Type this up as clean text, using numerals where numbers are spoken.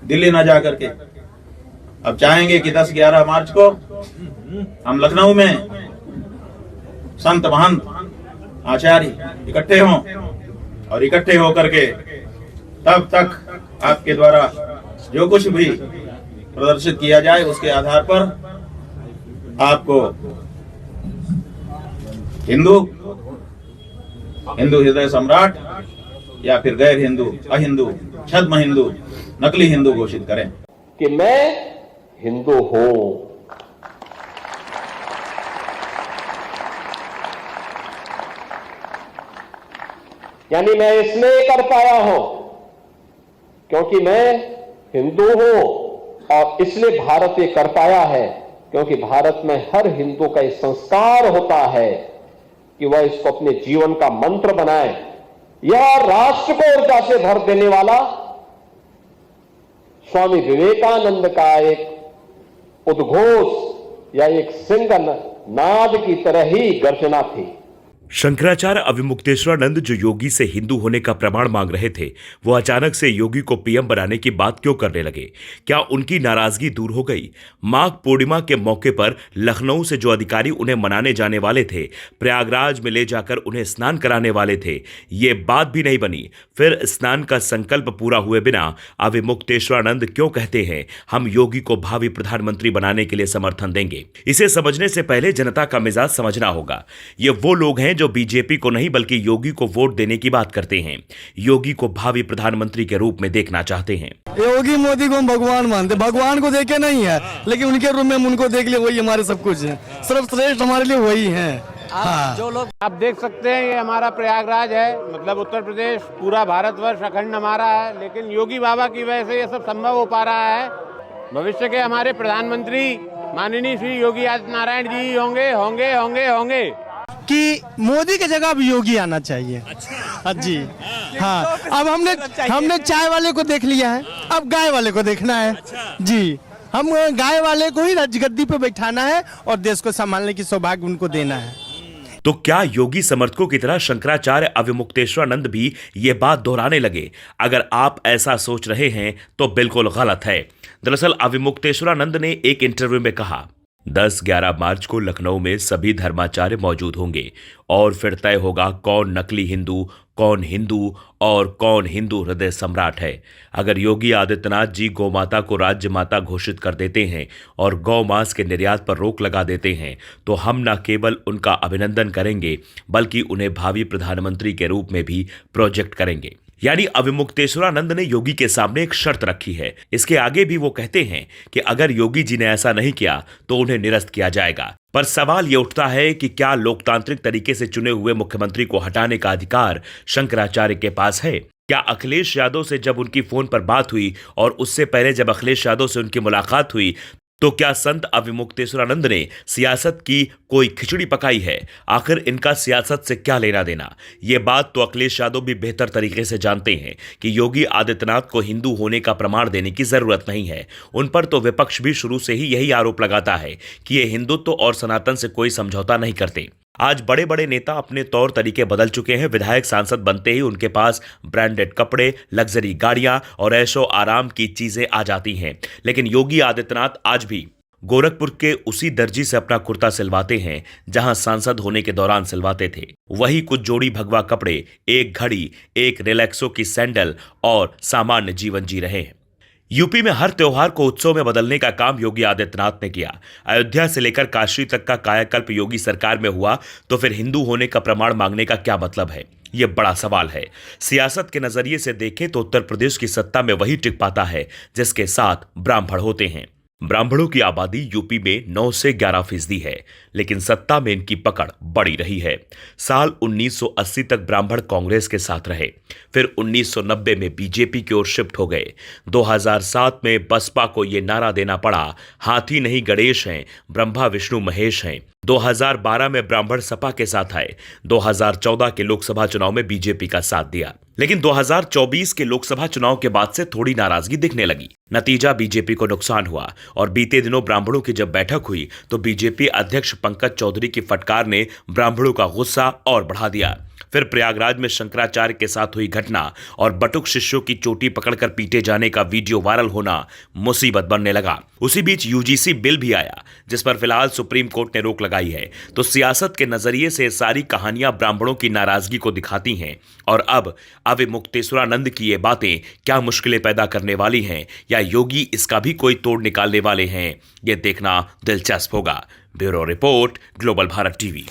दिल्ली ना जा करके। अब चाहेंगे कि 10-11 मार्च को हम लखनऊ में संत महंत आचार्य इकट्ठे हों और इकट्ठे होकर के तब तक आपके द्वारा जो कुछ भी प्रदर्शित किया जाए उसके आधार पर आपको हिंदू हृदय सम्राट या फिर गैर हिंदू, अहिंदू, छद्म हिंदू, नकली हिंदू घोषित करें कि मैं हिंदू हूं। यानी मैं इसलिए कर पाया हूं क्योंकि मैं हिंदू हूं, और इसलिए भारत ये कर पाया है क्योंकि भारत में हर हिंदू का ये संस्कार होता है कि वह इसको अपने जीवन का मंत्र बनाए। यह राष्ट्र को ऊर्जा से भर देने वाला स्वामी विवेकानंद का एक उद्घोष या एक सिंगल नाद की तरह ही गर्जना थी। शंकराचार्य अविमुक्तेश्वरानंद जो योगी से हिंदू होने का प्रमाण मांग रहे थे, वो अचानक से योगी को पीएम बनाने की बात क्यों करने लगे? क्या उनकी नाराजगी दूर हो गई? माघ पूर्णिमा के मौके पर लखनऊ से जो अधिकारी उन्हें मनाने जाने वाले थे, प्रयागराज में ले जाकर उन्हें स्नान कराने वाले थे, ये बात भी नहीं बनी। फिर स्नान का संकल्प पूरा हुए बिना अविमुक्तेश्वरानंद क्यों कहते हैं हम योगी को भावी प्रधानमंत्री बनाने के लिए समर्थन देंगे? इसे समझने से पहले जनता का मिजाज समझना होगा। ये वो लोग हैं जो बीजेपी को नहीं बल्कि योगी को वोट देने की बात करते हैं, योगी को भावी प्रधानमंत्री के रूप में देखना चाहते हैं। योगी मोदी को हम भगवान मानते, भगवान को देखे नहीं है, लेकिन उनके रूप में हम उनको देख लिया, वही हमारे सब कुछ है, सर्वश्रेष्ठ हमारे लिए वही है। हाँ। जो लोग आप देख सकते हैं, ये हमारा प्रयागराज है, मतलब उत्तर प्रदेश, पूरा भारतवर्ष अखंड हमारा है, लेकिन योगी बाबा की वजह से ये सब संभव हो पा रहा है। भविष्य के हमारे प्रधानमंत्री माननीय श्री योगी आदित्य नारायण जी होंगे होंगे होंगे होंगे कि मोदी की जगह अब योगी आना चाहिए। अच्छा जी, हाँ। अब हमने चाय वाले को देख लिया है, अब गाय वाले को देखना है। जी, हम गाय वाले को ही राजगद्दी पे बैठाना है और देश को संभालने की सौभाग्य उनको देना है। तो क्या योगी समर्थकों की तरह शंकराचार्य अविमुक्तेश्वरानंद भी ये बात दोहराने लगे? अगर आप ऐसा सोच रहे हैं तो बिल्कुल गलत है। दरअसल अविमुक्तेश्वरानंद ने एक इंटरव्यू में कहा, 10-11 मार्च को लखनऊ में सभी धर्माचार्य मौजूद होंगे और फिर तय होगा कौन नकली हिंदू, कौन हिंदू और कौन हिंदू हृदय सम्राट है। अगर योगी आदित्यनाथ जी गौमाता को राज्य माता घोषित कर देते हैं और गौ मांस के निर्यात पर रोक लगा देते हैं तो हम न केवल उनका अभिनंदन करेंगे बल्कि उन्हें भावी प्रधानमंत्री के रूप में भी प्रोजेक्ट करेंगे। यानी अविमुक्तेश्वरानंद ने योगी के सामने एक शर्त रखी है। इसके आगे भी वो कहते हैं कि अगर योगी जी ने ऐसा नहीं किया तो उन्हें निरस्त किया जाएगा। पर सवाल ये उठता है कि क्या लोकतांत्रिक तरीके से चुने हुए मुख्यमंत्री को हटाने का अधिकार शंकराचार्य के पास है? क्या अखिलेश यादव से जब उनकी फोन पर बात हुई और उससे पहले जब अखिलेश यादव से उनकी मुलाकात हुई तो क्या संत अविमुक्तेश्वरानंद ने सियासत की कोई खिचड़ी पकाई है? आखिर इनका सियासत से क्या लेना देना? ये बात तो अखिलेश यादव भी बेहतर तरीके से जानते हैं कि योगी आदित्यनाथ को हिंदू होने का प्रमाण देने की जरूरत नहीं है। उन पर तो विपक्ष भी शुरू से ही यही आरोप लगाता है कि ये हिंदुत्व और सनातन से कोई समझौता नहीं करते। आज बड़े बड़े नेता अपने तौर तरीके बदल चुके हैं। विधायक सांसद बनते ही उनके पास ब्रांडेड कपड़े, लग्जरी गाड़ियां और ऐशो आराम की चीजें आ जाती हैं। लेकिन योगी आदित्यनाथ आज भी गोरखपुर के उसी दर्जी से अपना कुर्ता सिलवाते हैं जहां सांसद होने के दौरान सिलवाते थे। वही कुछ जोड़ी भगवा कपड़े, एक घड़ी, एक रिलैक्सो की सैंडल और सामान्य जीवन जी रहे हैं। यूपी में हर त्योहार को उत्सव में बदलने का काम योगी आदित्यनाथ ने किया। अयोध्या से लेकर काशी तक का कायाकल्प योगी सरकार में हुआ, तो फिर हिंदू होने का प्रमाण मांगने का क्या मतलब है? यह बड़ा सवाल है। सियासत के नजरिए से देखें तो उत्तर प्रदेश की सत्ता में वही टिक पाता है जिसके साथ ब्राह्मण होते हैं। ब्राह्मणों की आबादी यूपी में 9 से 11% है, लेकिन सत्ता में इनकी पकड़ बड़ी रही है। साल 1980 तक ब्राह्मण कांग्रेस के साथ रहे, फिर 1990 में बीजेपी की ओर शिफ्ट हो गए। 2007 में बसपा को यह नारा देना पड़ा, हाथी नहीं गणेश हैं, ब्रह्मा विष्णु महेश हैं। 2012 में ब्राह्मण सपा के साथ आए। 2014 के लोकसभा चुनाव में बीजेपी का साथ दिया, लेकिन 2024 के लोकसभा चुनाव के बाद से थोड़ी नाराजगी दिखने लगी। नतीजा बीजेपी को नुकसान हुआ और बीते दिनों ब्राह्मणों की जब बैठक हुई तो बीजेपी अध्यक्ष पंकज चौधरी की फटकार ने ब्राह्मणों का गुस्सा और बढ़ा दिया। फिर प्रयागराज में शंकराचार्य के साथ हुई घटना और बटुक शिष्यों की चोटी पकड़कर पीटे जाने का वीडियो वायरल होना मुसीबत बनने लगा। उसी बीच यूजीसी बिल भी आया जिस पर फिलहाल सुप्रीम कोर्ट ने रोक लगाई है। तो सियासत के नजरिए से सारी कहानियां ब्राह्मणों की नाराजगी को दिखाती हैं और अब अविमुक्तेश्वरानंद की ये बातें क्या मुश्किलें पैदा करने वाली हैं या योगी इसका भी कोई तोड़ निकालने वाले हैं, ये देखना दिलचस्प होगा। Bureau report, global Bharat TV.